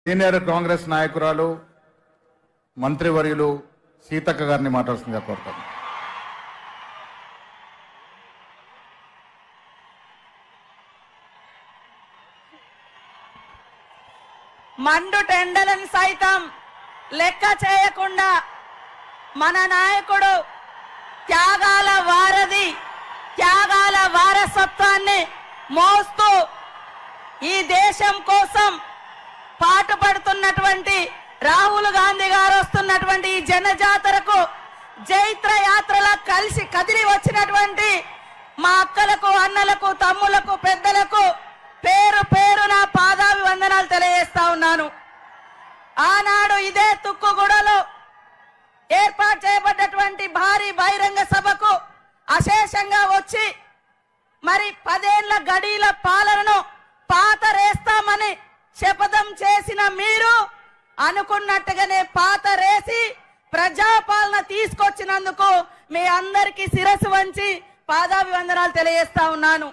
Senior Congress నాయకురాలు మంత్రివర్యులు సీతక్క గారిని మాట్లాడుతుందిగా కోరుతాను. మండు టెండలను సైతం లెక్క చేయకుండా మన నాయకుడు త్యాగాల వారధి, త్యాగాల వారసత్వాన్ని మోస్తూ ఈ దేశం కోసం పాటుపడుతున్నటువంటి రాహుల్ గాంధీ గారు వస్తున్నటువంటి ఈ జనజాతరకు జైత్ర యాత్రలా కలిసి కదిలి వచ్చినటువంటి మా అక్కలకు, అన్నలకు, తమ్ములకు, పెద్దలకు పేరు పేరు నా పాదాభివందనాలు తెలియజేస్తా ఉన్నాను. ఆనాడు ఇదే తుక్కుగూడలో ఏర్పాటు చేయబడ్డటువంటి భారీ బహిరంగ సభకు అశేషంగా వచ్చి మరి 10 ఏళ్ల గడీల పాలనను పాతరేస్తామని శపథం చేసిన మీరు అనుకున్నట్టుగానే పాతరేసి ప్రజాపాలన తీసుకొచ్చినందుకు మీ అందరికీ శిరస్సు వంచి పాదాభివందనాలు తెలియజేస్తా ఉన్నాను.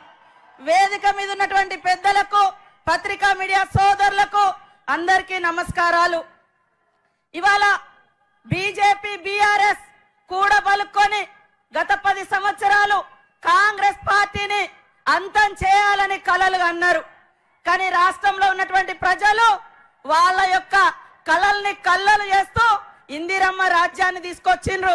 వేదిక మీద ఉన్నటువంటి పెద్దలకు, పత్రికా మీడియా సోదరులకు అందరికీ నమస్కారాలు. ఇవాళ బీజేపీ బీఆర్ఎస్ కూడబలుక్కొని గత 10 సంవత్సరాలు కాంగ్రెస్ పార్టీని అంతం చేయాలని కలలు అన్నారు. కానీ రాష్ట్రంలో ఉన్నటువంటి ప్రజలు వాళ్ళ యొక్క కలల్ని కల్లలు చేస్తూ ఇందిరమ్మ రాజ్యాన్ని తీసుకొచ్చిండ్రు.